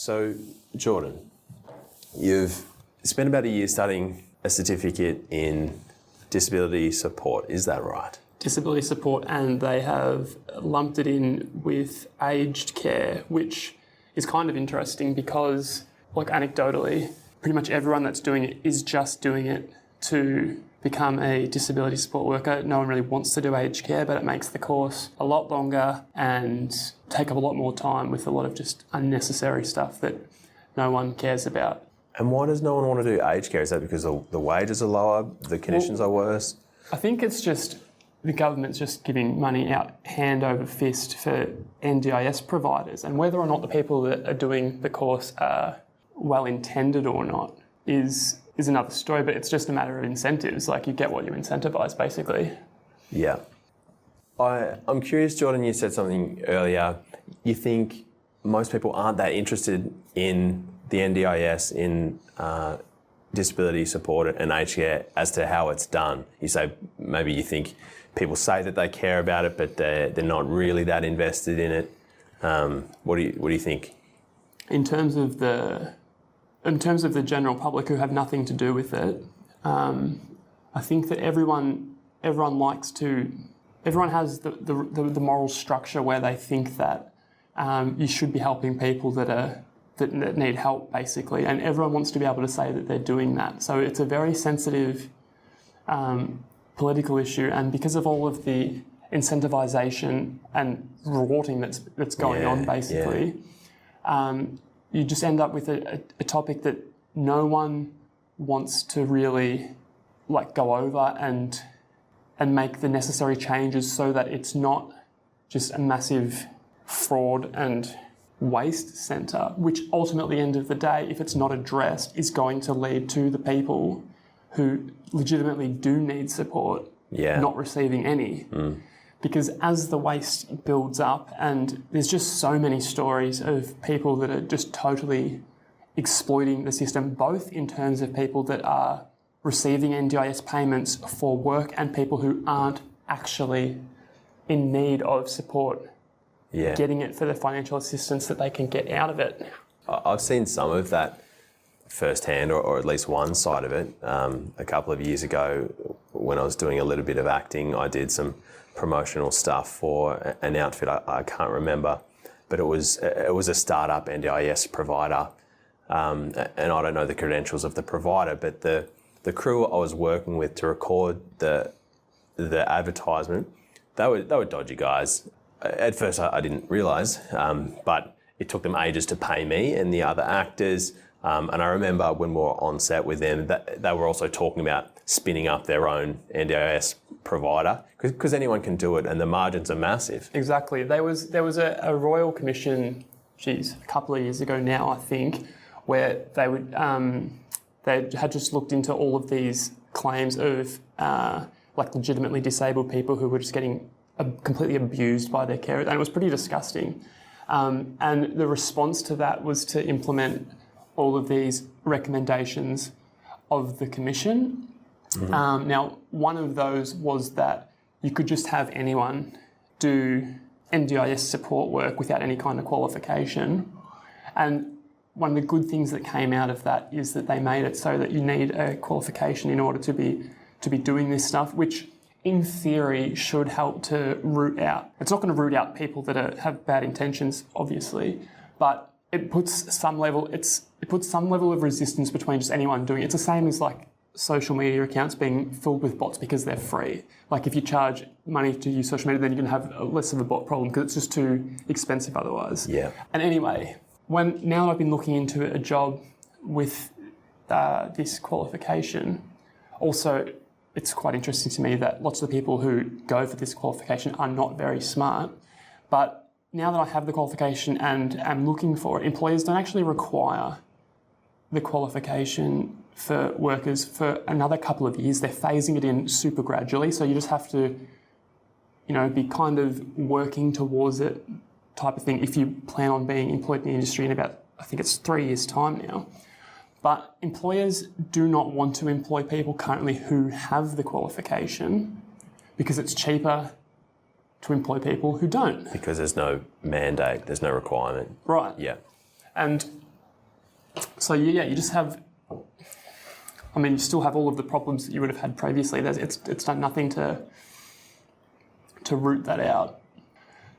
So, Jordan, you've spent about a year studying a certificate in disability support, is that right? Disability support, and they have lumped it in with aged care, which is kind of interesting because, like, anecdotally, pretty much everyone that's doing it is just doing it to become a disability support worker. No one really wants to do aged care, but it makes the course a lot longer and take up a lot more time with a lot of just unnecessary stuff that no one cares about. And why does no one want to do aged care? Is that because the wages are lower, the conditions are worse? I think it's just the government's just giving money out hand over fist for NDIS providers, and whether or not the people that are doing the course are well intended or not is another story, but it's just a matter of incentives. Like, you get what you incentivise, basically. Yeah. I'm curious, Jordan, you said something earlier. You think most people aren't that interested in the NDIS, in disability support and aged care as to how it's done. You say maybe you think people say that they care about it, but they're not really that invested in it. What do you think? In terms of the general public who have nothing to do with it, I think that everyone has the moral structure where they think that you should be helping people that need help, basically, and everyone wants to be able to say that they're doing that. So it's a very sensitive political issue, and because of all of the incentivisation and rewarding that's going on, basically, you just end up with a topic that no one wants to really go over and make the necessary changes so that it's not just a massive fraud and waste centre, which ultimately, end of the day, if it's not addressed, is going to lead to the people who legitimately do need support not receiving any. Because as the waste builds up, and there's just so many stories of people that are just totally exploiting the system, both in terms of people that are receiving NDIS payments for work and people who aren't actually in need of support, getting it for the financial assistance that they can get out of it. I've seen some of that firsthand, or at least one side of it. A couple of years ago, when I was doing a little bit of acting, I did some promotional stuff for an outfit. I can't remember, but it was a startup NDIS provider, and I don't know the credentials of the provider, but the crew I was working with to record the advertisement, they were dodgy guys. At first, I didn't realise, but it took them ages to pay me and the other actors. And I remember when we were on set with them, that they were also talking about spinning up their own NDIS provider, because anyone can do it, and the margins are massive. Exactly. There was a Royal Commission, a couple of years ago now, I think, where they had just looked into all of these claims of legitimately disabled people who were just getting completely abused by their carers, and it was pretty disgusting. And the response to that was to implement all of these recommendations of the Commission. Now, one of those was that you could just have anyone do NDIS support work without any kind of qualification. And one of the good things that came out of that is that they made it so that you need a qualification in order to be doing this stuff, which in theory should help to root out. It's not going to root out people that have bad intentions, obviously, but it puts some level of resistance between just anyone doing it. It's the same as social media accounts being filled with bots because they're free. If you charge money to use social media, then you're going to have less of a bot problem because it's just too expensive otherwise. Yeah. And anyway, now that I've been looking into a job with this qualification, also it's quite interesting to me that lots of the people who go for this qualification are not very smart. But now that I have the qualification and am looking for it, employers don't actually require the qualification for workers for another couple of years. They're phasing it in super gradually, so you just have to, be kind of working towards it type of thing if you plan on being employed in the industry in about, I think it's 3 years' time now. But employers do not want to employ people currently who have the qualification because it's cheaper to employ people who don't. Because there's no mandate, there's no requirement. Right. Yeah. And So yeah, you just have. I mean, you still have all of the problems that you would have had previously. It's done nothing to root that out.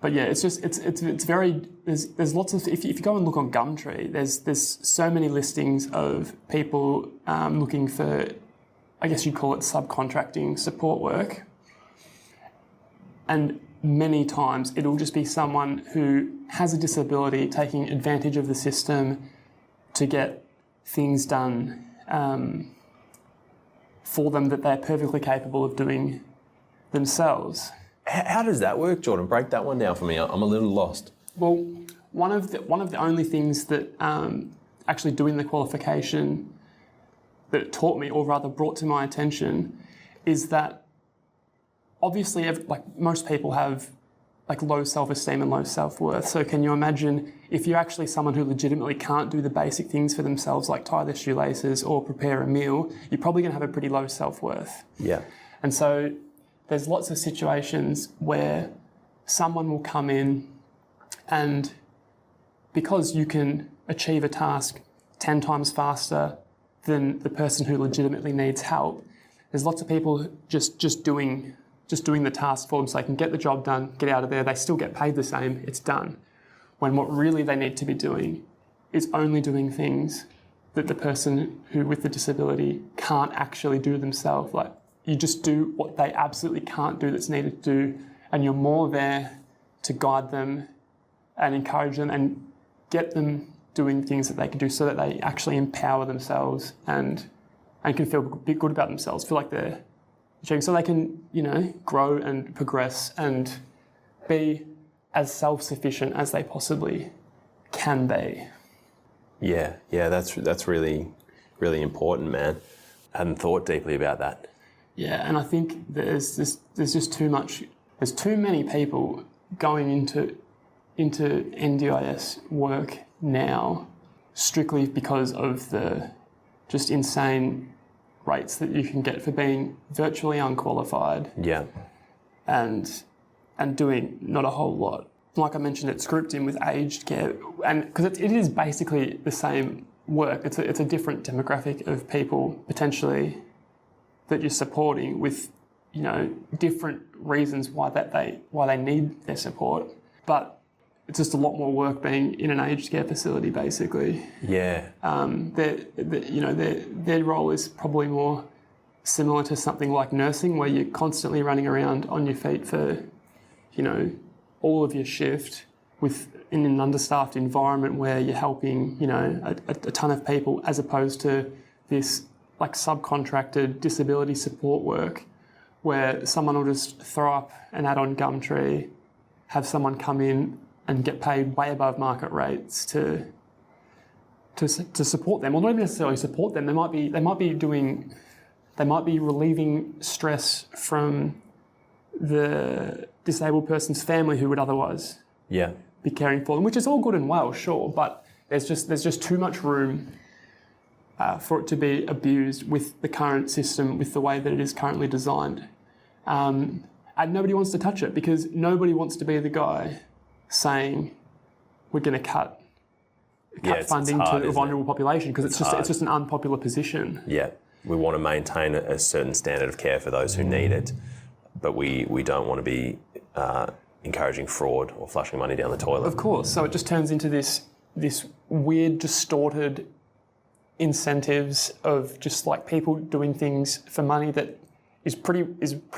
But yeah, it's very. There's lots of. If you go and look on Gumtree, there's so many listings of people looking for, I guess you'd call it subcontracting support work. And many times it'll just be someone who has a disability taking advantage of the system to get things done for them that they're perfectly capable of doing themselves. How does that work, Jordan? Break that one down for me. I'm a little lost. Well, one of the only things that actually doing the qualification that it taught me, or rather brought to my attention, is that obviously, like most people have like low self-esteem and low self-worth. So can you imagine if you're actually someone who legitimately can't do the basic things for themselves, like tie their shoelaces or prepare a meal, you're probably going to have a pretty low self-worth. Yeah. And so there's lots of situations where someone will come in and because you can achieve a task 10 times faster than the person who legitimately needs help, there's lots of people just doing the task for them so they can get the job done, get out of there, they still get paid the same, it's done. When what really they need to be doing is only doing things that the person who with the disability can't actually do themselves. Like you just do what they absolutely can't do that's needed to do, and you're more there to guide them and encourage them and get them doing things that they can do so that they actually empower themselves and can feel good about themselves, feel like they're achieving, so they can, grow and progress and be as self-sufficient as they possibly can be. Yeah, that's really, really important, man. I hadn't thought deeply about that. Yeah, and I think there's just too much. There's too many people going into NDIS work now strictly because of the just insane rates that you can get for being virtually unqualified. Yeah. And doing not a whole lot. Like I mentioned, it's grouped in with aged care, and because it is basically the same work. It's a different demographic of people potentially that you're supporting with, different reasons why they need their support. But it's just a lot more work being in an aged care facility, basically. Yeah. Their role is probably more similar to something like nursing, where you're constantly running around on your feet for, all of your shift in an understaffed environment where you're helping, a ton of people, as opposed to this like subcontracted disability support work where someone will just throw up an ad on Gumtree, have someone come in and get paid way above market rates to support them, or not even necessarily support them. They might be relieving stress from the disabled person's family who would otherwise be caring for them, which is all good and well, sure, but there's just too much room for it to be abused with the current system, with the way that it is currently designed. And nobody wants to touch it because nobody wants to be the guy saying we're going to cut funding it's hard, to a vulnerable population, because it's just an unpopular position. Yeah, we want to maintain a certain standard of care for those who need it, but we don't want to be encouraging fraud or flushing money down the toilet. Of course. So it just turns into this weird, distorted incentives of just like people doing things for money that is pretty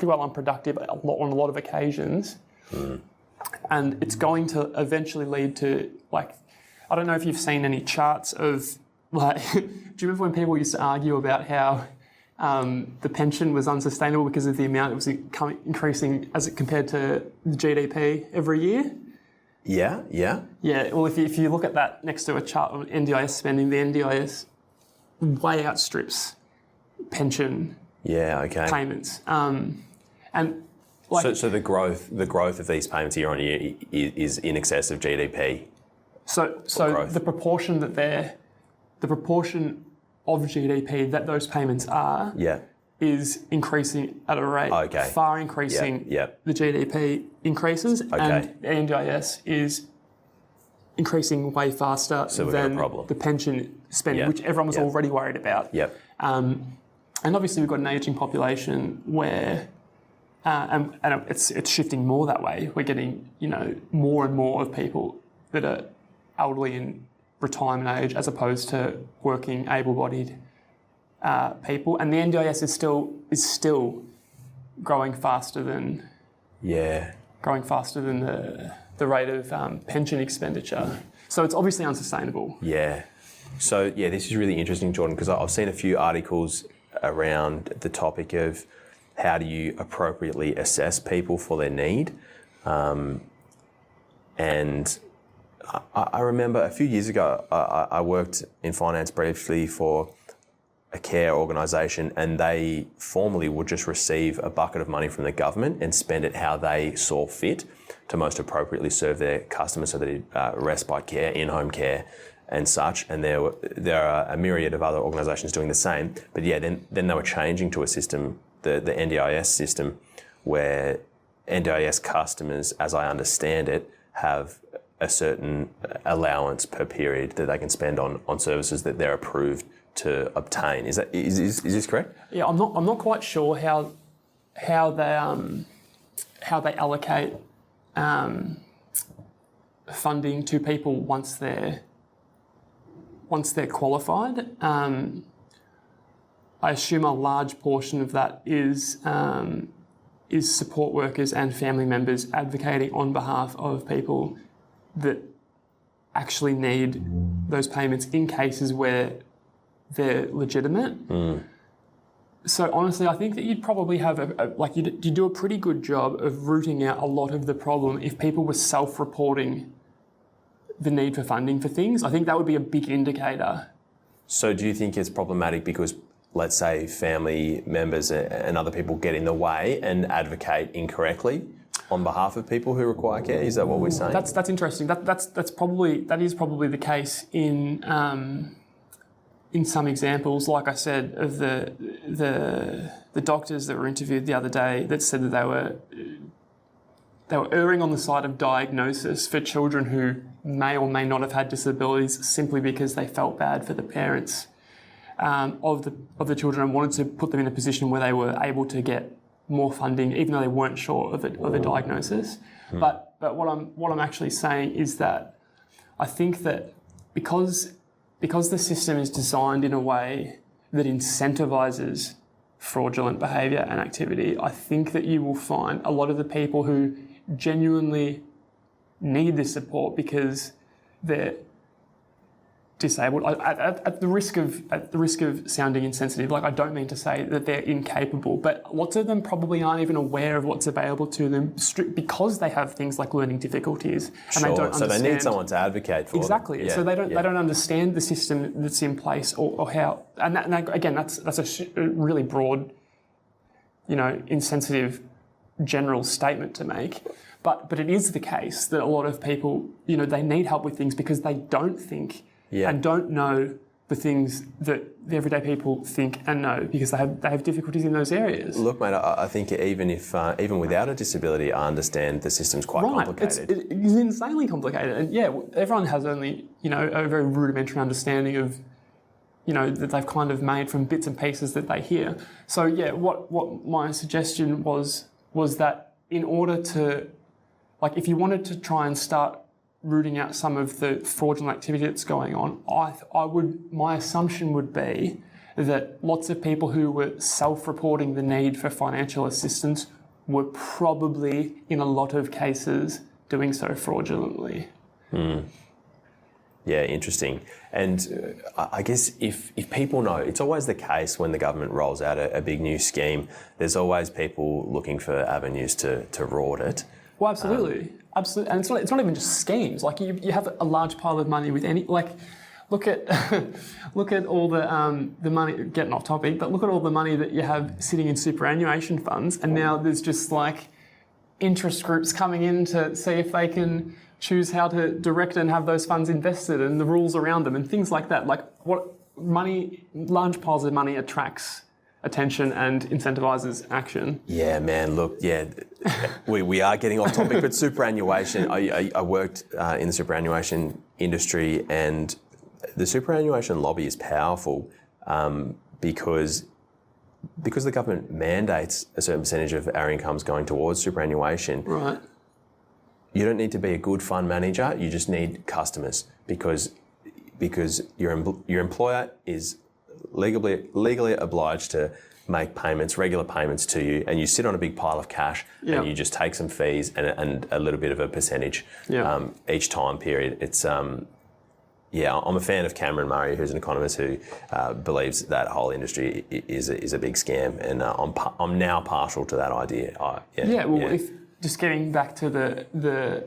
well unproductive on a lot of occasions. Mm. And it's going to eventually lead to, like, I don't know if you've seen any charts of, like, do you remember when people used to argue about how the pension was unsustainable because of the amount it was increasing as it compared to the GDP every year? Yeah. Yeah, well, if you look at that next to a chart of NDIS spending, the NDIS way outstrips pension payments. And like, so the growth of these payments year on year is in excess of GDP. So the proportion of GDP that those payments are is increasing at a rate far increasing the GDP increases, and the NDIS is increasing way faster So we've got a than problem. the pension spending, Yep. which everyone was Yep. already worried about. Yep. And obviously we've got an ageing population where, and it's shifting more that way. We're getting, more and more of people that are elderly in retirement age as opposed to working, able-bodied people. And the NDIS is still growing faster than the rate of pension expenditure. So it's obviously unsustainable. Yeah. So, this is really interesting, Jordan, because I've seen a few articles around the topic of how do you appropriately assess people for their need. And I remember a few years ago, I worked in finance briefly for a care organisation, and they formally would just receive a bucket of money from the government and spend it how they saw fit to most appropriately serve their customers, so they did respite care, in-home care and such. And there are a myriad of other organisations doing the same. But then they were changing to a system, the NDIS system, where NDIS customers, as I understand it, have a certain allowance per period that they can spend on services that they're approved to obtain. Is this correct? Yeah, I'm not quite sure how they allocate funding to people once they're qualified. I assume a large portion of that is support workers and family members advocating on behalf of people that actually need those payments in cases where they're legitimate. So honestly, I think that you'd probably have you'd do a pretty good job of rooting out a lot of the problem if people were self-reporting the need for funding for things. I think that would be a big indicator. So do you think it's problematic because, let's say, family members and other people get in the way and advocate incorrectly on behalf of people who require care? Is that what we're saying? That's interesting. That is probably the case in some examples, like I said, of the doctors that were interviewed the other day that said that they were erring on the side of diagnosis for children who may or may not have had disabilities simply because they felt bad for the parents of the children and wanted to put them in a position where they were able to get more funding, even though they weren't sure of a diagnosis. But what I'm actually saying is that I think that because the system is designed in a way that incentivises fraudulent behaviour and activity, I think that you will find a lot of the people who genuinely need this support because they're disabled. At the risk of sounding insensitive, I don't mean to say that they're incapable, but lots of them probably aren't even aware of what's available to them because they have things like learning difficulties, and they don't understand. So they need someone to advocate for exactly. them. Yeah. So they don't understand the system that's in place or how. And again, that's a really broad, insensitive, general statement to make. But it is the case that a lot of people, they need help with things because they don't think. Yeah. And don't know the things that the everyday people think and know because they have difficulties in those areas. Look, mate, I think even without a disability, I understand the system's quite complicated. It's insanely complicated, and everyone has only a very rudimentary understanding of that they've kind of made from bits and pieces that they hear. So what my suggestion was that in order to if you wanted to try and start rooting out some of the fraudulent activity that's going on, my assumption would be that lots of people who were self-reporting the need for financial assistance were probably, in a lot of cases, doing so fraudulently. Yeah, interesting. And I guess if people know, it's always the case when the government rolls out a big new scheme, there's always people looking for avenues to rort it. Well, absolutely. Absolutely. And it's not even just schemes. You have a large pile of money with any, look at all the money, getting off topic, but look at all the money that you have sitting in superannuation funds, and now there's just interest groups coming in to see if they can choose how to direct and have those funds invested and the rules around them and things like that. Large piles of money attracts attention and incentivises action. Yeah, man. Look, yeah, we are getting off topic, but superannuation. I worked in the superannuation industry, and the superannuation lobby is powerful because the government mandates a certain percentage of our incomes going towards superannuation. Right. You don't need to be a good fund manager. You just need customers because your employer is legally obliged to make payments, regular payments to you, and you sit on a big pile of cash and you just take some fees and a little bit of a percentage each time period. It's I'm a fan of Cameron Murray, who's an economist who believes that whole industry is a big scam, and I'm now partial to that idea. If just getting back to the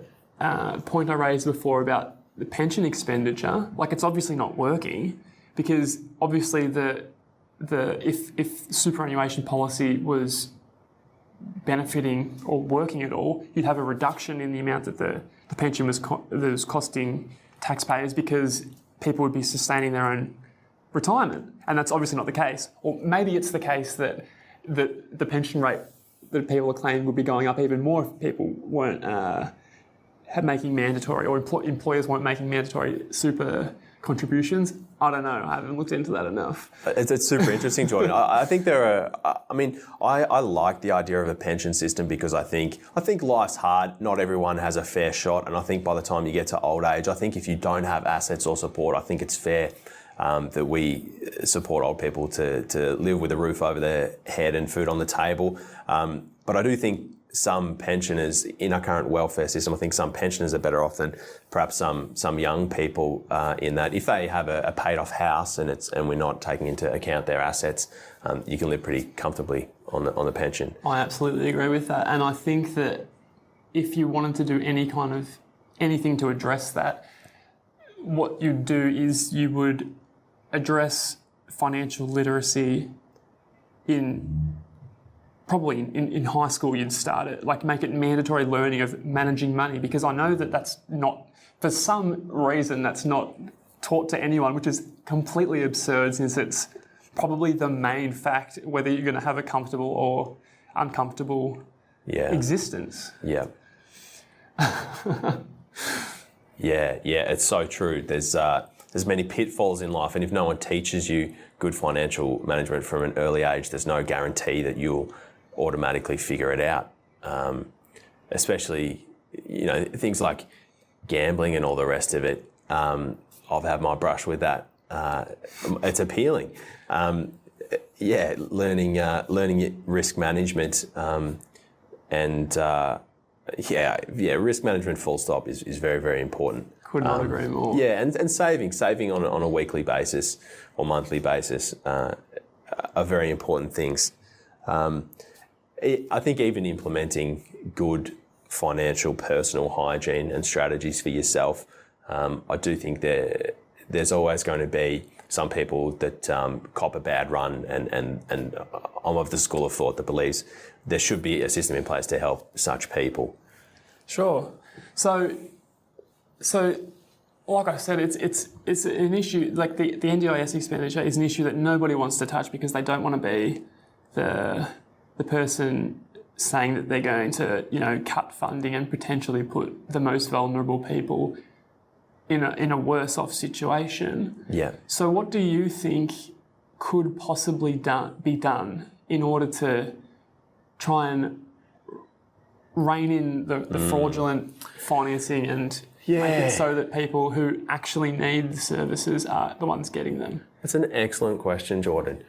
point I raised before about the pension expenditure, like it's obviously not working because obviously if superannuation policy was benefiting or working at all, you'd have a reduction in the amount that the pension was costing taxpayers because people would be sustaining their own retirement, and that's obviously not the case. Or maybe it's the case that the pension rate that people are claiming would be going up even more if people weren't making mandatory, or employers weren't making mandatory super contributions. I don't know. I haven't looked into that enough. It's super interesting, Jordan. I think there are. I like the idea of a pension system because I think life's hard. Not everyone has a fair shot, and I think by the time you get to old age, I think if you don't have assets or support, I think it's fair that we support old people to live with a roof over their head and food on the table. But I do think some pensioners in our current welfare system, I think some pensioners are better off than perhaps some young people in that if they have a paid off house and we're not taking into account their assets, you can live pretty comfortably on the pension. I absolutely agree with that, and I think that if you wanted to do anything to address that, what you'd do is you would address financial literacy probably in high school. You'd start it, like make it mandatory learning of managing money, because I know that's not, for some reason, that's not taught to anyone, which is completely absurd since it's probably the main fact whether you're going to have a comfortable or uncomfortable existence. Yeah. Yeah, it's so true. There's many pitfalls in life, and if no one teaches you good financial management from an early age, there's no guarantee that you'll automatically figure it out. Especially, things like gambling and all the rest of it. I've had my brush with that. It's appealing. Learning risk management risk management full stop is very, very important. Could not agree more. Yeah, and saving on a weekly basis or monthly basis are very important things. I think even implementing good financial personal hygiene and strategies for yourself, I do think there's always going to be some people that cop a bad run, and I'm of the school of thought that believes there should be a system in place to help such people. Sure. So like I said, it's an issue. Like the NDIS expenditure is an issue that nobody wants to touch because they don't want to be the person saying that they're going to cut funding and potentially put the most vulnerable people in a worse off situation. Yeah. So what do you think could possibly be done in order to try and rein in the fraudulent financing and make it so that people who actually need the services are the ones getting them? That's an excellent question, Jordan.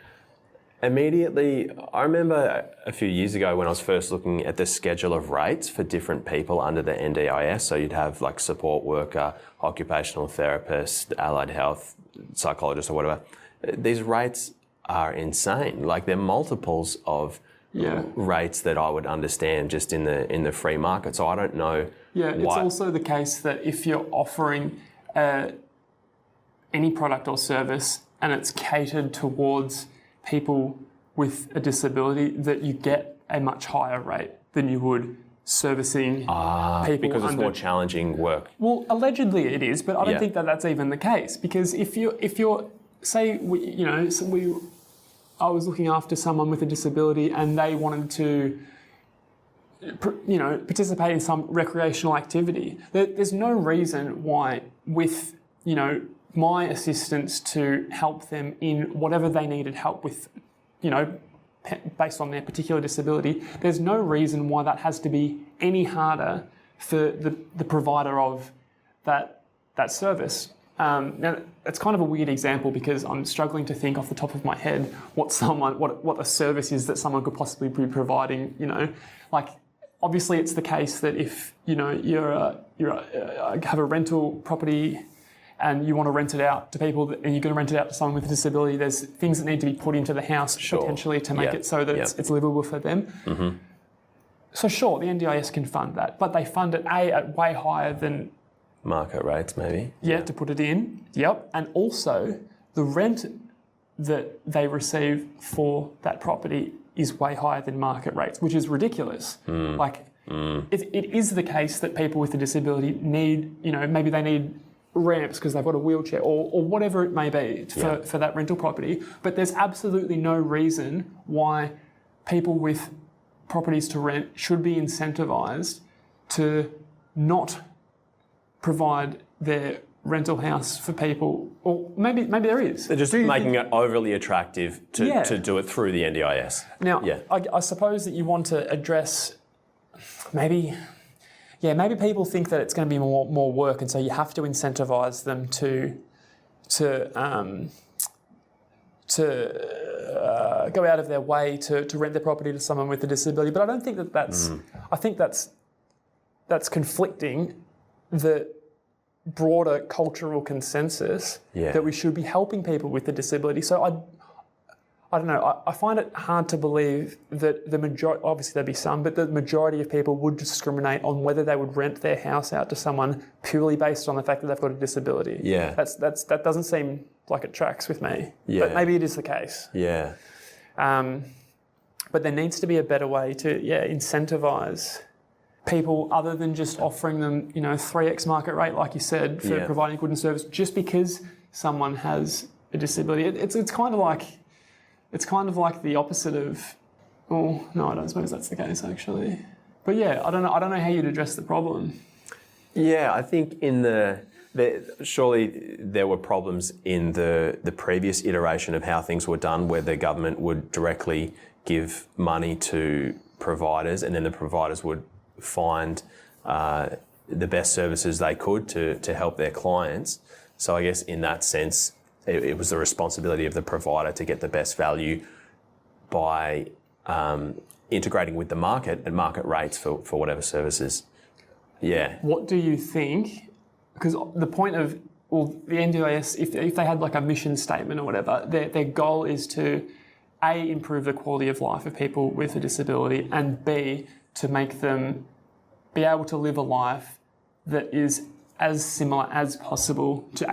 Immediately, I remember a few years ago when I was first looking at the schedule of rates for different people under the NDIS. So you'd have like support worker, occupational therapist, allied health, psychologist or whatever. These rates are insane. Like they're multiples of rates that I would understand just in the free market. So I don't know. Yeah, it's also the case that if you're offering any product or service and it's catered towards people with a disability, that you get a much higher rate than you would servicing people because it's more challenging work. Well, allegedly it is, but I don't think that that's even the case, because if you're say we I was looking after someone with a disability and they wanted to, participate in some recreational activity. There's no reason why with, my assistance to help them in whatever they needed help with, based on their particular disability, there's no reason why that has to be any harder for the provider of that service. Now, it's kind of a weird example because I'm struggling to think off the top of my head what a service is that someone could possibly be providing. Like obviously it's the case that if you have a rental property and you want to rent it out to people and you're going to rent it out to someone with a disability, there's things that need to be put into the house potentially to make it so that it's livable for them. Mm-hmm. So sure, the NDIS can fund that, but they fund it at way higher than market rates, maybe. Yeah, to put it in. Yep. And also the rent that they receive for that property is way higher than market rates, which is ridiculous. It is the case that people with a disability need, maybe they need ramps because they've got a wheelchair or whatever it may be for that rental property. But there's absolutely no reason why people with properties to rent should be incentivised to not provide their rental house for people, or maybe there is. They're just making it overly attractive to do it through the NDIS. Now, I suppose that you want to address maybe people think that it's going to be more work, and so you have to incentivise them to go out of their way to rent their property to someone with a disability. But I don't think that's. I think that's conflicting the broader cultural consensus that we should be helping people with a disability. So I don't know. I find it hard to believe that the majority, obviously there'd be some, but the majority of people would discriminate on whether they would rent their house out to someone purely based on the fact that they've got a disability. Yeah, that doesn't seem like it tracks with me. Yeah, but maybe it is the case. Yeah. But there needs to be a better way to incentivise people other than just offering them 3x market rate, like you said, for providing good and service just because someone has a disability. It's kind of like the opposite of. Oh no, I don't suppose that's the case actually. But I don't know how you'd address the problem. Yeah, I think surely there were problems in the previous iteration of how things were done, where the government would directly give money to providers, and then the providers would find the best services they could to help their clients. So I guess in that sense, it was the responsibility of the provider to get the best value by integrating with the market and market rates for whatever services. Yeah. What do you think? Because the point of the NDIS, if they had like a mission statement or whatever, their goal is to A, improve the quality of life of people with a disability, and B, to make them be able to live a life that is as similar as possible to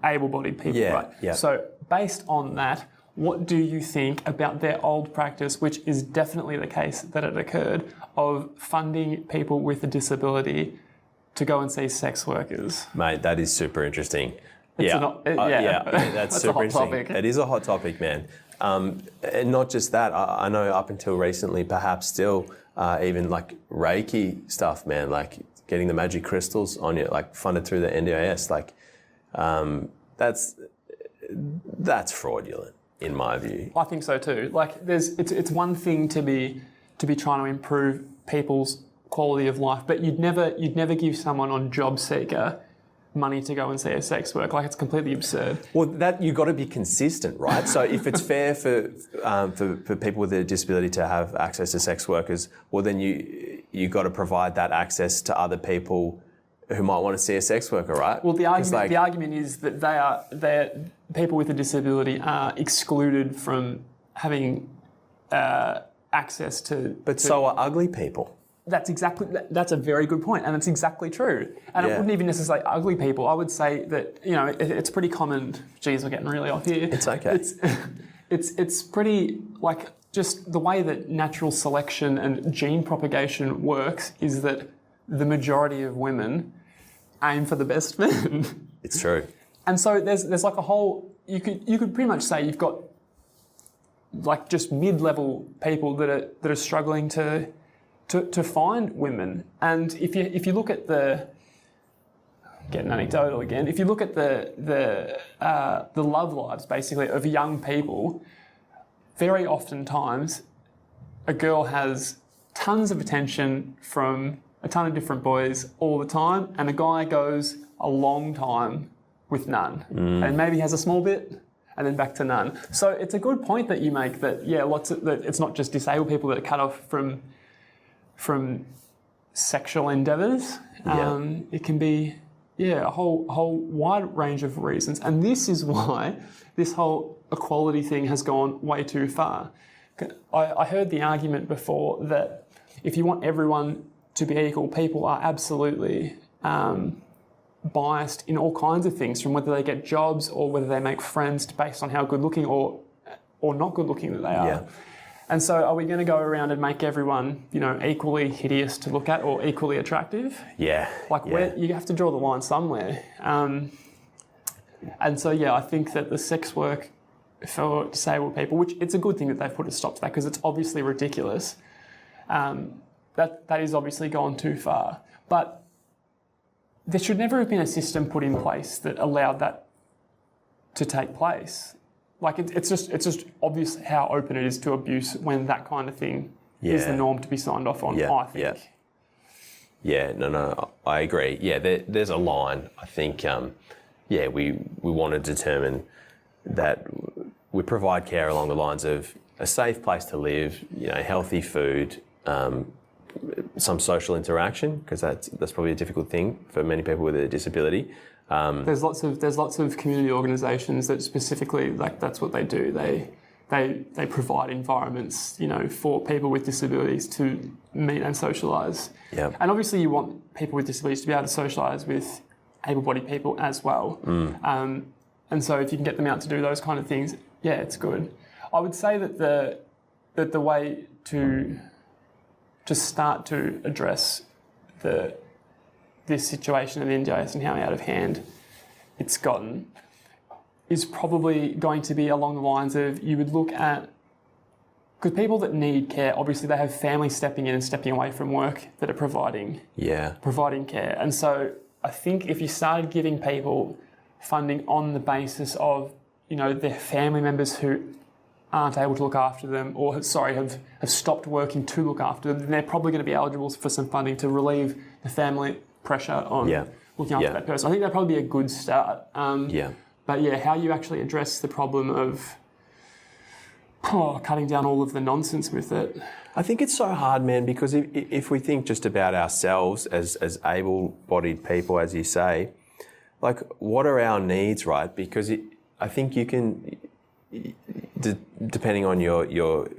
able-bodied people, right? Yeah. So based on that, what do you think about their old practice, which is definitely the case that it occurred, of funding people with a disability to go and see sex workers? Mate, that is super interesting. That's that's super a hot topic. It is a hot topic, man. And not just that, I know up until recently, perhaps still, even like Reiki stuff, man, like getting the magic crystals on you, like funded through the NDIS, like that's fraudulent in my view. I think so too. Like it's one thing to be trying to improve people's quality of life, but you'd never give someone on job seeker money to go and see a sex work. Like, it's completely absurd. Well, that you've got to be consistent, right? So if it's fair for people with a disability to have access to sex workers, well, then you got to provide that access to other people who might want to see a sex worker, right? Well, the argument is that people with a disability are excluded from having access to. But so are ugly people. That's a very good point, and it's exactly true. And it wouldn't even necessarily ugly people. I would say that it's pretty common. Geez, we're getting really off here. It's okay. It's pretty, like, just the way that natural selection and gene propagation works is that the majority of women aim for the best men. It's true. And so there's like a whole. You could pretty much say you've got like just mid-level people that are struggling to find women. And if you look at getting anecdotal again, if you look at the love lives basically of young people, very oftentimes a girl has tons of attention from a ton of different boys all the time, and a guy goes a long time with none, and maybe has a small bit, and then back to none. So it's a good point that you make that that it's not just disabled people that are cut off from sexual endeavours. It can be a whole wide range of reasons, and this is why this whole equality thing has gone way too far. I heard the argument before that if you want everyone to be equal, people are absolutely biased in all kinds of things, from whether they get jobs or whether they make friends based on how good looking or not good looking that they are. Yeah. And so are we going to go around and make everyone, equally hideous to look at or equally attractive? Yeah. Where you have to draw the line somewhere. And so, I think that the sex work for disabled people, which it's a good thing that they've put a stop to that because it's obviously ridiculous, that is obviously gone too far. But there should never have been a system put in place that allowed that to take place. It's just obvious how open it is to abuse when that kind of thing is the norm to be signed off on, I think. I agree. Yeah, there's a line. I think, we want to determine that we provide care along the lines of a safe place to live, healthy food, some social interaction, because that's probably a difficult thing for many people with a disability. There's lots of community organisations that specifically that's what they do. They provide environments, for people with disabilities to meet and socialise. Yeah. And obviously you want people with disabilities to be able to socialise with able-bodied people as well. And so if you can get them out to do those kind of things, it's good. I would say that the way to start to address this situation in the NDIS and how out of hand it's gotten is probably going to be along the lines of you would look at, because people that need care, obviously they have families stepping in and stepping away from work that are providing care. And so I think if you started giving people funding on the basis of, their family members who aren't able to look after them or, have stopped working to look after them, then they're probably going to be eligible for some funding to relieve the family pressure on looking after that person. I think that'd probably be a good start. But how you actually address the problem of cutting down all of the nonsense with it. I think it's so hard, man, because if we think just about ourselves as able-bodied people, as you say, what are our needs, right? Because I think you can, depending on your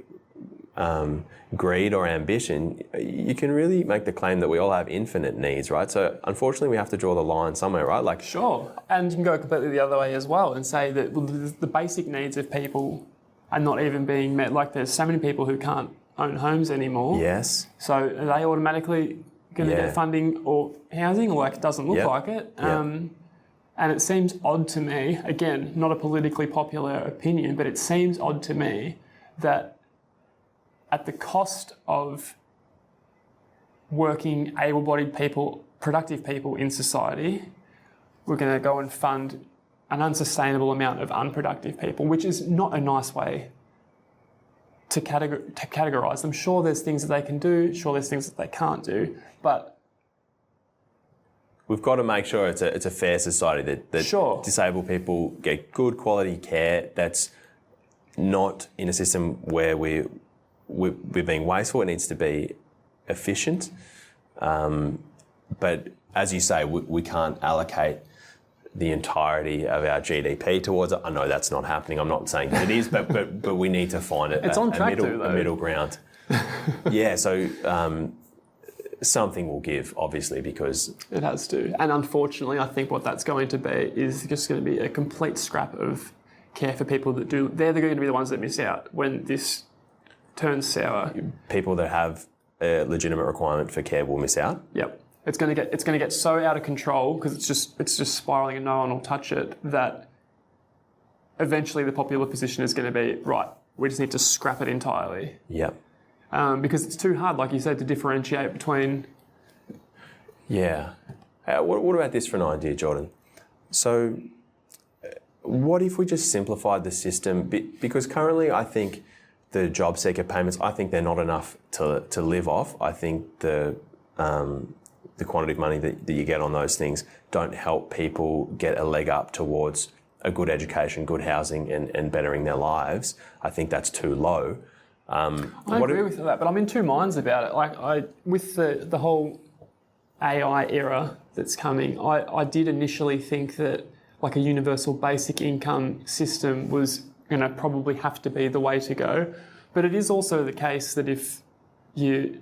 greed or ambition, you can really make the claim that we all have infinite needs, right? So unfortunately, we have to draw the line somewhere, right? Sure, and you can go completely the other way as well and say that the basic needs of people are not even being met. There's so many people who can't own homes anymore. Yes. So are they automatically going to get funding or housing? It doesn't look like it. And it seems odd to me, again, not a politically popular opinion, but it seems odd to me that at the cost of working able-bodied people, productive people in society, we're going to go and fund an unsustainable amount of unproductive people, which is not a nice way to categorise them. Sure, there's things that they can do, sure, there's things that they can't do, but we've got to make sure it's a fair society that disabled people get good quality care that's not in a system where we're being wasteful. It needs to be efficient. But as you say, we can't allocate the entirety of our GDP towards it. I know that's not happening. I'm not saying that it is, but we need to find a middle ground. So something will give, obviously, because it has to. And unfortunately, I think what that's going to be is just going to be a complete scrap of care for people that do. They're going to be the ones that miss out when this turns sour. People that have a legitimate requirement for care will miss out. Yep. It's going to get so out of control because it's just spiraling and no one will touch it, that eventually the popular position is going to be, right, we just need to scrap it entirely. Yep. Because it's too hard, like you said, to differentiate between... Yeah. What about this for an idea, Jordan? So what if we just simplified the system? Because currently I think the job seeker payments, I think they're not enough to live off. I think the quantity of money that you get on those things don't help people get a leg up towards a good education, good housing and bettering their lives. I think that's too low. I agree with that, but I'm in two minds about it. Like with the whole AI era that's coming, I did initially think that like a universal basic income system was going to probably have to be the way to go. But it is also the case that if you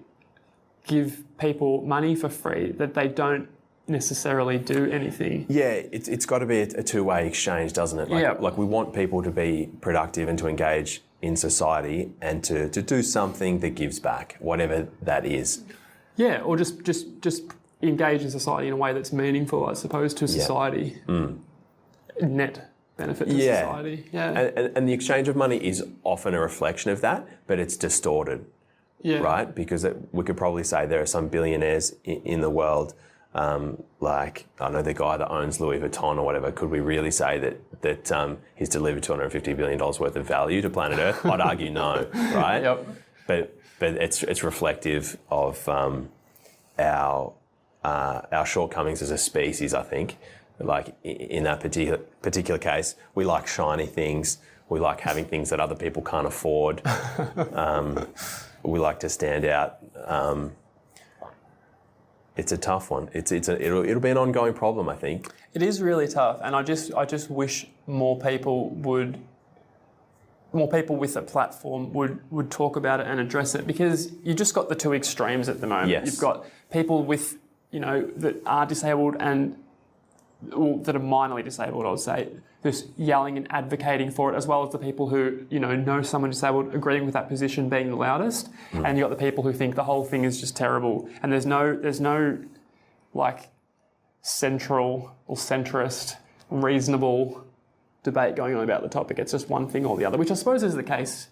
give people money for free, that they don't necessarily do anything. Yeah, it's got to be a two-way exchange, doesn't it? Like we want people to be productive and to engage in society and to do something that gives back, whatever that is. Yeah, or just engage in society in a way that's meaningful, I suppose, to society. Net benefit to society. Yeah. And the exchange of money is often a reflection of that, but it's distorted. Yeah. Right? Because we could probably say there are some billionaires in the world, like, I know the guy that owns Louis Vuitton or whatever, could we really say that he's delivered $250 billion worth of value to planet Earth? I'd argue no, right? Yep. But it's reflective of our shortcomings as a species, I think. Like in that particular case, we like shiny things. We like having things that other people can't afford. We like to stand out. It's a tough one. It'll be an ongoing problem, I think. It is really tough, and I just wish more people with a platform would talk about it and address it, because you just got the two extremes at the moment. Yes. You've got people with that are disabled and that are minorly disabled, I would say, just yelling and advocating for it, as well as the people who know someone disabled agreeing with that position being the loudest, and you got the people who think the whole thing is just terrible, and there's no like central or centrist reasonable debate going on about the topic. It's just one thing or the other, which I suppose is the case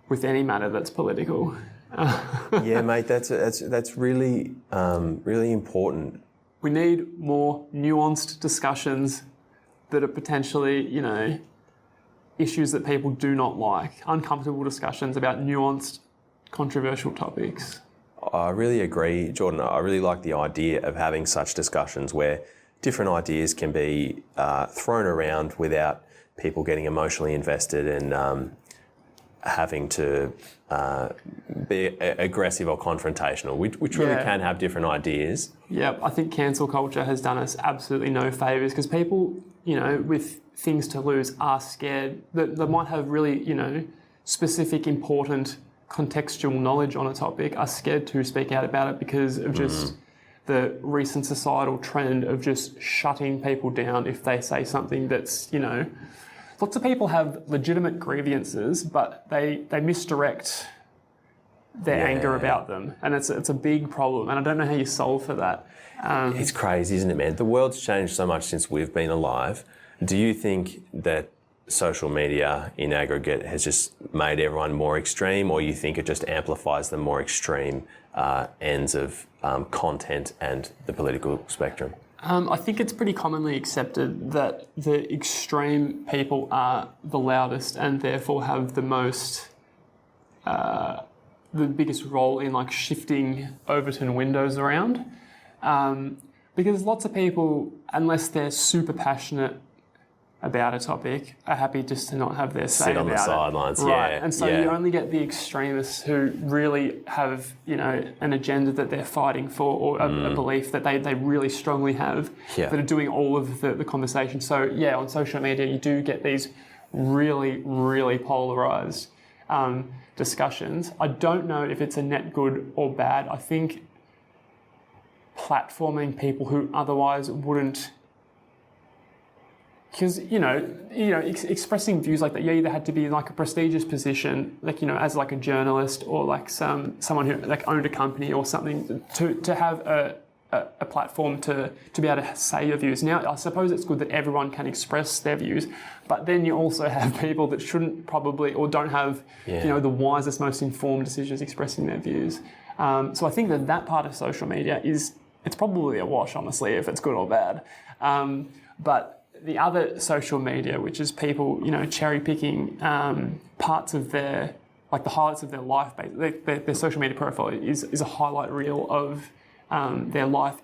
with any matter that's political. Yeah, mate, that's really really important. We need more nuanced discussions that are potentially, issues that people do not like. Uncomfortable discussions about nuanced, controversial topics. I really agree, Jordan. I really like the idea of having such discussions where different ideas can be thrown around without people getting emotionally invested and having to be aggressive or confrontational. We truly can have different ideas. Yeah, I think cancel culture has done us absolutely no favours, because people, with things to lose are scared that they might have really, specific, important, contextual knowledge on a topic, are scared to speak out about it because of just the recent societal trend of just shutting people down if they say something that's, lots of people have legitimate grievances, but they misdirect their anger about them, and it's a big problem, and I don't know how you solve for that. It's crazy, isn't it, man? The world's changed so much since we've been alive. Do you think that social media in aggregate has just made everyone more extreme, or you think it just amplifies the more extreme ends of content and the political spectrum? I think it's pretty commonly accepted that the extreme people are the loudest and therefore have the most, the biggest role in like shifting Overton windows around. Because lots of people, unless they're super passionate about a topic, are happy just to not have their say sit on about the it. sidelines. Right. Yeah, And so you only get the extremists who really have, an agenda that they're fighting for, or a belief that they really strongly have, that are doing all of the conversation. So yeah, on social media you do get these really, really polarised discussions. I don't know if it's a net good or bad. I think platforming people who otherwise wouldn't, because expressing views like that, you either had to be in like a prestigious position, like as like a journalist, or like someone who like owned a company or something, to have a platform to be able to say your views. Now, I suppose it's good that everyone can express their views, but then you also have people that shouldn't probably, or don't have, the wisest, most informed decisions expressing their views. So I think that part of social media it's probably a wash, honestly, if it's good or bad. But the other social media, which is people, cherry picking parts of the highlights of their life, their social media profile is a highlight reel of their life.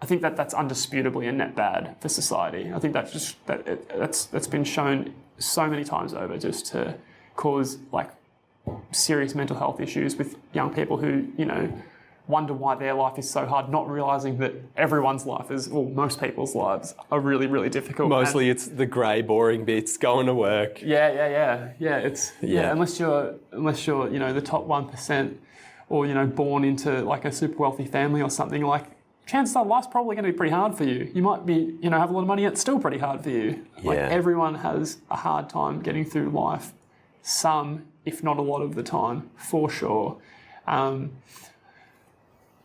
I think that's undisputably a net bad for society. I think that's been shown so many times over, just to cause serious mental health issues with young people who wonder why their life is so hard, not realising that everyone's life most people's lives are really, really difficult. Mostly it's the grey, boring bits, going to work. Yeah. Unless you're the top 1%, or born into a super wealthy family or something, chances are life's probably going to be pretty hard for you. You might be have a lot of money, it's still pretty hard for you. Everyone has a hard time getting through life, some, if not a lot of the time, for sure.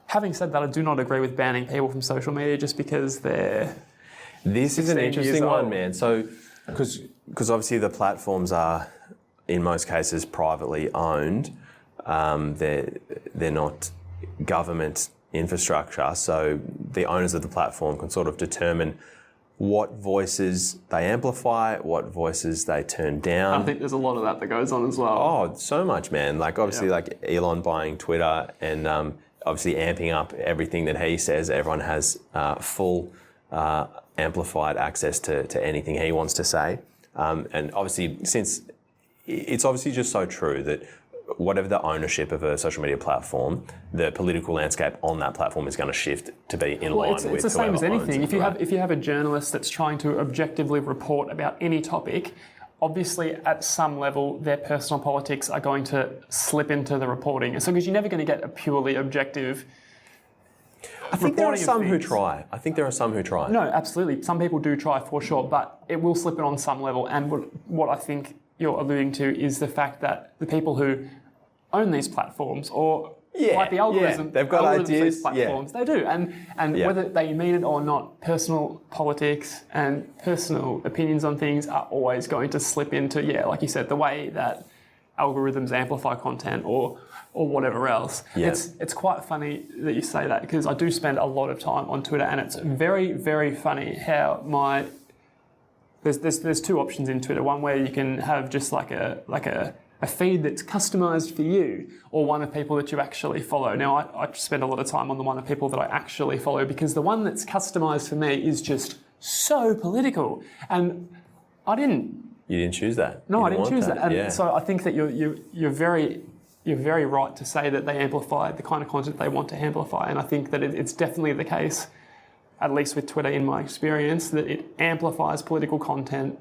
Having said that, I do not agree with banning people from social media just because they're... This is an interesting one, man. So, because obviously the platforms are, in most cases, privately owned. They're not government infrastructure. So the owners of the platform can sort of determine what voices they amplify, what voices they turn down. I think there's a lot of that goes on as well. Oh, so much, man. Obviously, Elon buying Twitter and... obviously amping up everything that he says. Everyone has full amplified access to anything he wants to say. And obviously, since it's obviously just so true that whatever the ownership of a social media platform, the political landscape on that platform is going to shift to be in line with it's the same as anything. If you have a journalist that's trying to objectively report about any topic, obviously, at some level, their personal politics are going to slip into the reporting. So, because you're never going to get a purely objective. I think there are some who try. No, absolutely. Some people do try for sure, but it will slip in on some level. And what I think you're alluding to is the fact that the people who own these platforms, or the algorithm, they've got ideas. Platforms, they do, and whether they mean it or not, personal politics and personal opinions on things are always going to slip into, like you said, the way that algorithms amplify content or whatever else. It's quite funny that you say that, because I do spend a lot of time on Twitter, and it's very, very funny how there's two options in Twitter. One where you can have just a feed that's customised for you, or one of people that you actually follow. Now, I spend a lot of time on the one of people that I actually follow, because the one that's customised for me is just so political. And I didn't... You didn't choose that. No, I didn't choose that. And so I think that you're very right to say that they amplify the kind of content they want to amplify. And I think that it's definitely the case, at least with Twitter in my experience, that it amplifies political content.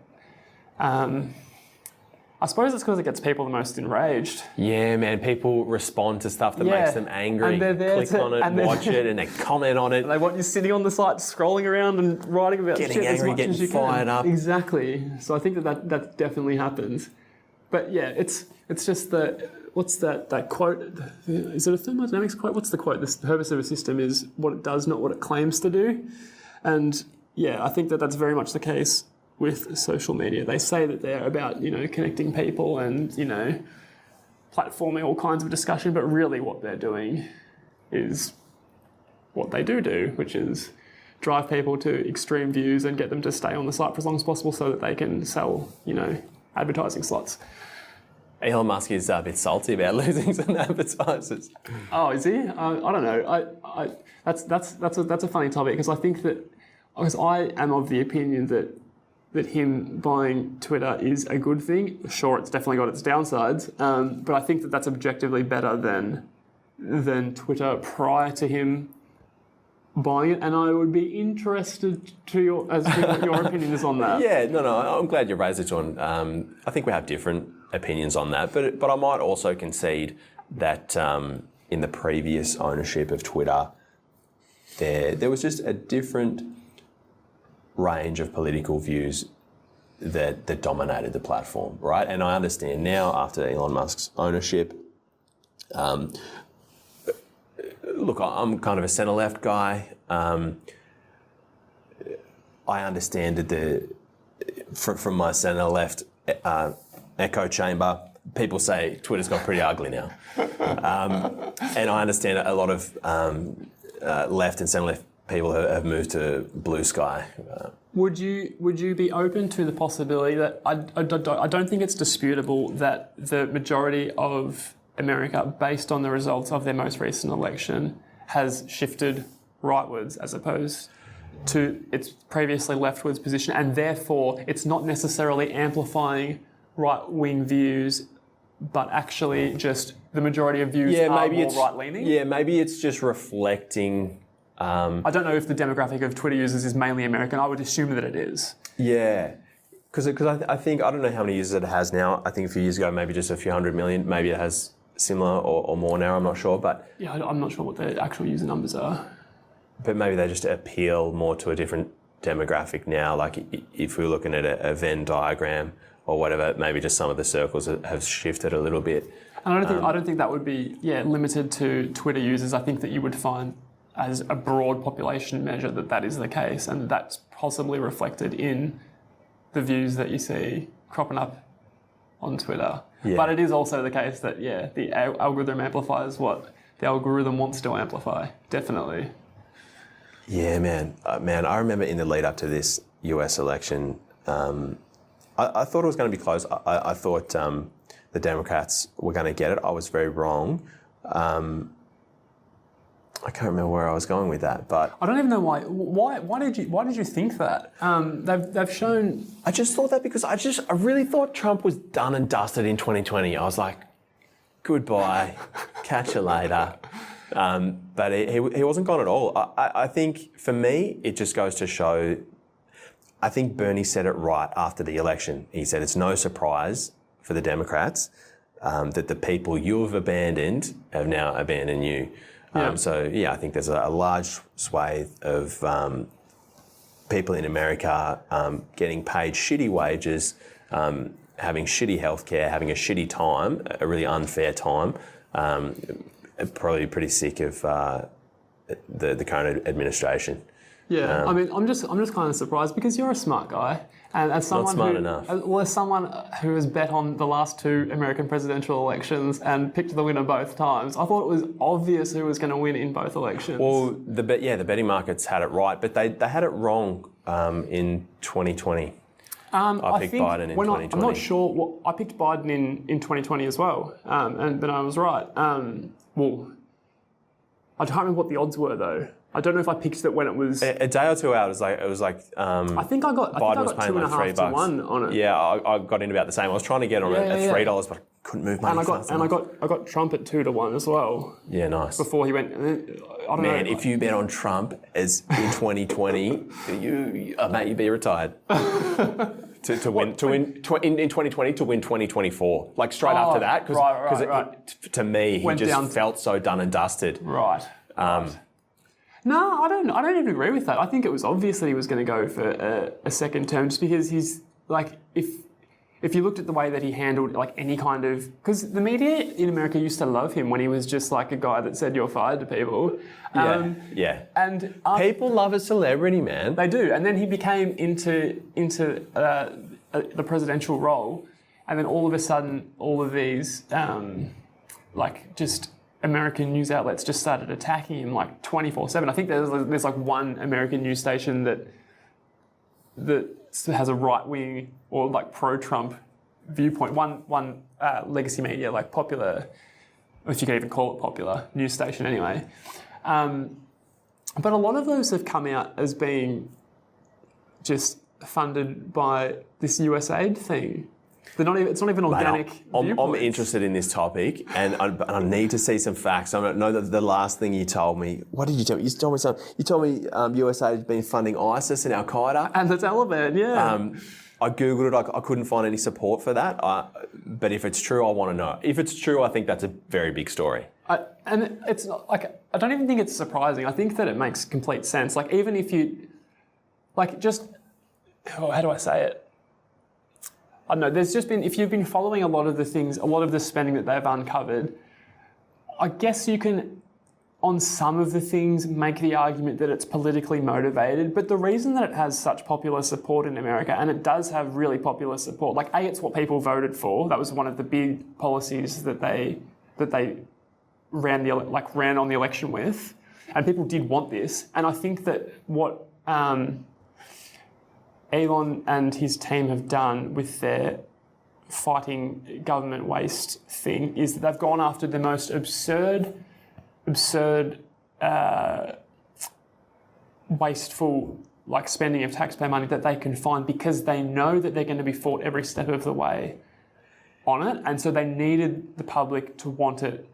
I suppose it's because it gets people the most enraged. Yeah, man. People respond to stuff that makes them angry. And they're there click on it, watch it, and they comment on it. And they want you sitting on the site, scrolling around and writing about getting shit angry, as much getting as you fired can. up. Exactly. So I think that definitely happens. But yeah, it's just what's that quote? Is it a thermodynamics quote? What's the quote? The purpose of a system is what it does, not what it claims to do. And yeah, I think that's very much the case with social media. They say that they're about, connecting people and, platforming all kinds of discussion, but really what they're doing is what they do, which is drive people to extreme views and get them to stay on the site for as long as possible so that they can sell, advertising slots. Elon Musk is a bit salty about losing some advertisers. Oh, is he? I don't know. That's a funny topic, because I think that, because I am of the opinion that him buying Twitter is a good thing. Sure, it's definitely got its downsides, but I think that that's objectively better than Twitter prior to him buying it. And I would be interested as to what your opinion is on that. Yeah, no, I'm glad you raised it, John. I think we have different opinions on that, but I might also concede that in the previous ownership of Twitter, there was just a different range of political views that dominated the platform, right? And I understand now, after Elon Musk's ownership, look, I'm kind of a centre-left guy. I understand that from my centre left echo chamber, people say Twitter's got pretty ugly now, and I understand a lot of left and centre left people have moved to blue sky. Would you be open to the possibility that I don't think it's disputable that the majority of America, based on the results of their most recent election, has shifted rightwards as opposed to its previously leftwards position, and therefore it's not necessarily amplifying right-wing views, but actually just the majority of views are more right-leaning? Yeah, maybe it's just reflecting... I don't know if the demographic of Twitter users is mainly American. I would assume that it is. Yeah, because I think, I don't know how many users it has now. I think a few years ago, maybe just a few hundred million. Maybe it has similar or more now, I'm not sure. But yeah, I'm not sure what the actual user numbers are. But maybe they just appeal more to a different demographic now. Like if we're looking at a Venn diagram or whatever, maybe just some of the circles have shifted a little bit. And I don't think that would be limited to Twitter users. I think that you would find as a broad population measure that is the case, and that's possibly reflected in the views that you see cropping up on Twitter. Yeah. But it is also the case that, the algorithm amplifies what the algorithm wants to amplify, definitely. Yeah, man. I remember in the lead up to this US election, I thought it was going to be close. I thought the Democrats were going to get it. I was very wrong. I can't remember where I was going with that, but I don't even know why. Why did you think that? They've shown. I just thought that because I really thought Trump was done and dusted in 2020. I was like, goodbye, catch you later. But he wasn't gone at all. I think for me, it just goes to show. I think Bernie said it right after the election. He said it's no surprise for the Democrats that the people you have abandoned have now abandoned you. Yeah. I think there's a large swathe of people in America getting paid shitty wages, having shitty healthcare, having a shitty time, a really unfair time, probably pretty sick of the current administration. Yeah, I'm just kind of surprised because you're a smart guy, and as someone as someone who has bet on the last two American presidential elections and picked the winner both times, I thought it was obvious who was going to win in both elections. Well, the betting markets had it right, but they had it wrong in 2020. I picked Biden in 2020. I'm not sure. I picked Biden in 2020 as well, and then I was right. Well, I can't remember what the odds were though. I don't know if I picked it when it was a day or two out. It was like. I think I got paying like $3 to 1 on it. Yeah, I got in about the same. I was trying to get on at $3, but I couldn't move money. I got Trump at 2 to 1 as well. Yeah, nice. Before he went, Man, if you bet on Trump as in 2020, mate, you'd be retired. To win in 2020 to win 2024, like straight after that, because to me he just felt so done and dusted. Right. No, I don't even agree with that. I think it was obvious that he was going to go for a second term, just because he's like, if you looked at the way that he handled like any kind of, because the media in America used to love him when he was just like a guy that said you're fired to people. Yeah. And people love a celebrity, man. They do, and then he became into the presidential role, and then all of a sudden, all of these just American news outlets just started attacking him like 24/7. I think there's like one American news station that has a right wing or like pro-Trump viewpoint. One legacy media, like popular, if you can even call it popular, news station anyway. But a lot of those have come out as being just funded by this USAID thing. It's not even organic. Mate, I'm interested in this topic, and I need to see some facts. I don't know that the last thing you told me. What did you tell me? You told me something. You told me USAID has been funding ISIS and Al Qaeda and the Taliban. Yeah. I googled it. I couldn't find any support for that. But if it's true, I want to know. If it's true, I think that's a very big story. And it's not, like, I don't even think it's surprising. I think that it makes complete sense. Like, even if you, like, just, how do I say it? I don't know, there's just been, if you've been following a lot of the things, a lot of the spending that they've uncovered, I guess you can on some of the things, make the argument that it's politically motivated. But the reason that it has such popular support in America, and it does have really popular support, like it's what people voted for. That was one of the big policies that they ran on the election with, and people did want this. And I think that what Elon and his team have done with their fighting government waste thing is that they've gone after the most absurd, wasteful spending of taxpayer money that they can find, because they know that they're going to be fought every step of the way on it, and so they needed the public to want it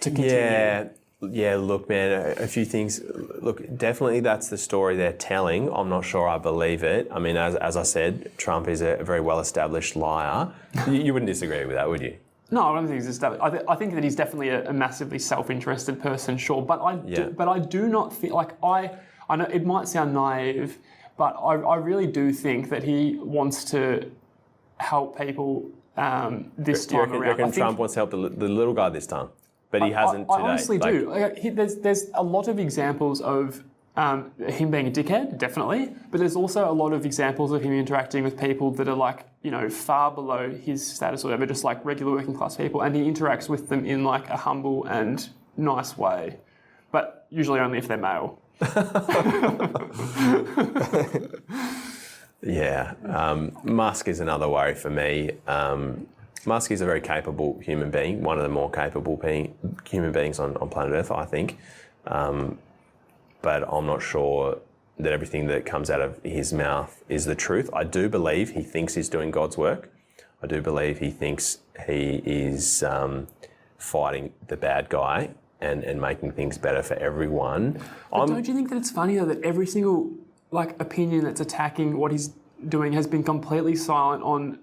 to continue. Yeah, look, man, a few things. Look, definitely that's the story they're telling. I'm not sure I believe it. I mean, as I said, Trump is a very well-established liar. You wouldn't disagree with that, would you? No, I don't think he's established. I think that he's definitely a massively self-interested person, sure. But I do not think, I know it might sound naive, but I really do think that he wants to help people this time around. You reckon Trump wants to help the little guy this time? But he hasn't today. I honestly do. There's a lot of examples of him being a dickhead, definitely, but there's also a lot of examples of him interacting with people that are far below his status or whatever, just like regular working class people, and he interacts with them in a humble and nice way, but usually only if they're male. Yeah. Musk is another worry for me. Musk is a very capable human being, one of the more capable human beings on planet Earth, I think. But I'm not sure that everything that comes out of his mouth is the truth. I do believe he thinks he's doing God's work. I do believe he thinks he is fighting the bad guy and making things better for everyone. But don't you think that it's funny though that every single opinion that's attacking what he's doing has been completely silent on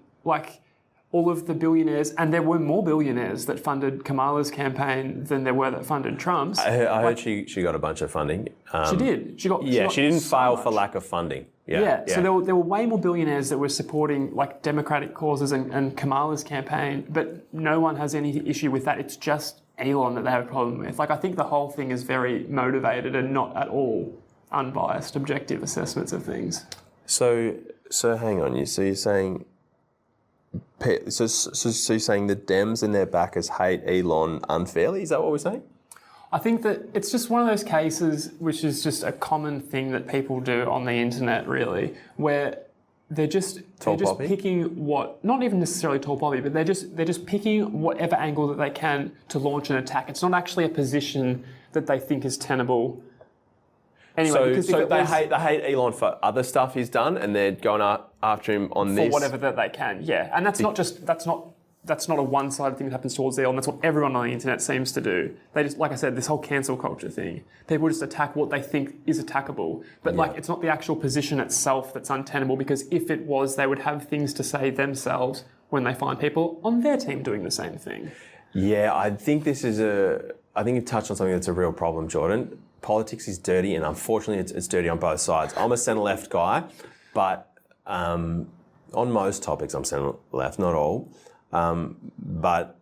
all of the billionaires, and there were more billionaires that funded Kamala's campaign than there were that funded Trump's. I heard she got a bunch of funding. She did. She didn't fail for lack of funding. Yeah. So there were way more billionaires that were supporting democratic causes and Kamala's campaign, but no one has any issue with that. It's just Elon that they have a problem with. I think the whole thing is very motivated and not at all unbiased, objective assessments of things. So hang on, so you're saying... So you're saying the Dems and their backers hate Elon unfairly? Is that what we're saying? I think that it's just one of those cases which is just a common thing that people do on the internet, really, where they're just picking what, not even necessarily tall poppy, but they're just picking whatever angle that they can to launch an attack. It's not actually a position that they think is tenable. Anyway, so they hate Elon for other stuff he's done, and they're going after him on this for whatever that they can. Yeah, and that's not a one-sided thing that happens towards Elon. That's what everyone on the internet seems to do. They just, like I said, this whole cancel culture thing. People just attack what they think is attackable, but it's not the actual position itself that's untenable. Because if it was, they would have things to say themselves when they find people on their team doing the same thing. Yeah, I think you touched on something that's a real problem, Jordan. Politics is dirty, and unfortunately it's dirty on both sides. I'm a centre-left guy, but on most topics I'm centre-left, not all. But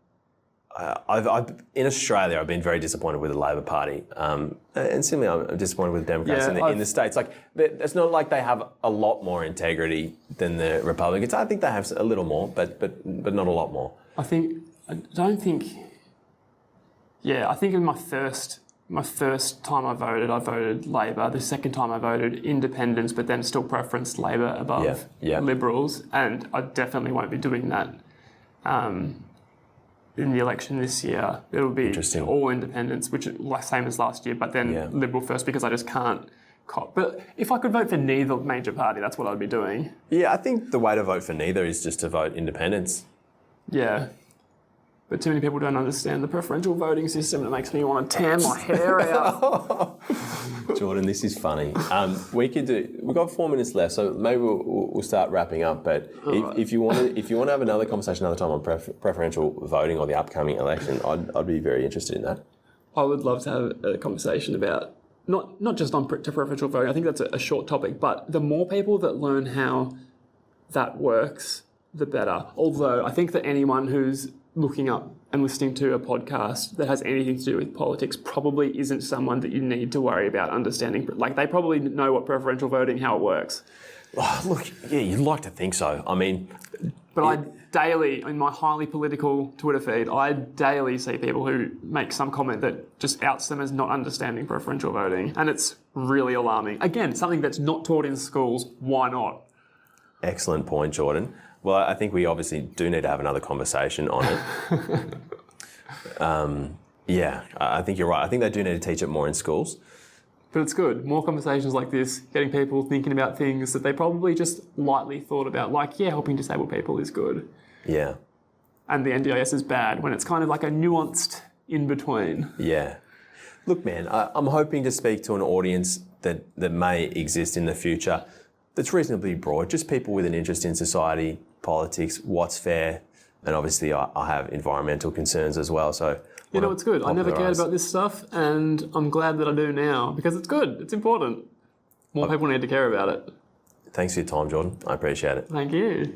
I've in Australia, I've been very disappointed with the Labor Party. And similarly, I'm disappointed with the Democrats in the States. It's not like they have a lot more integrity than the Republicans. I think they have a little more, but not a lot more. I think in my first time I voted Labor. The second time I voted Independents, but then still preferenced Labor above Liberals. And I definitely won't be doing that in the election this year. It'll be all Independents, which is same as last year, but then Liberal first, because I just can't cop. But if I could vote for neither major party, that's what I'd be doing. Yeah, I think the way to vote for neither is just to vote Independents. Yeah. But too many people don't understand the preferential voting system, and it makes me want to tear my hair out. Jordan, this is funny. We've got 4 minutes left, so maybe we'll start wrapping up. But if you want to have another conversation another time on preferential voting or the upcoming election, I'd be very interested in that. I would love to have a conversation about not just on preferential voting. I think that's a short topic, but the more people that learn how that works, the better. Although I think that anyone who's looking up and listening to a podcast that has anything to do with politics probably isn't someone that you need to worry about understanding. Like, they probably know what preferential voting, how it works. Oh, look, yeah, you'd like to think so. I mean... But I daily, in my highly political Twitter feed, I daily see people who make some comment that just outs them as not understanding preferential voting. And it's really alarming. Again, something that's not taught in schools. Why not? Excellent point, Jordan. Well, I think we obviously do need to have another conversation on it. Yeah, I think you're right. I think they do need to teach it more in schools. But it's good. More conversations like this, getting people thinking about things that they probably just lightly thought about. Like, yeah, helping disabled people is good. Yeah. And the NDIS is bad, when it's kind of like a nuanced in-between. Yeah. Look, man, I'm hoping to speak to an audience that may exist in the future that's reasonably broad, just people with an interest in society, politics, what's fair, and obviously I have environmental concerns as well. So you know, it's good. I never cared about this stuff, and I'm glad that I do now, because it's good. It's important. More people need to care about it. Thanks for your time, Jordan. I appreciate it. Thank you.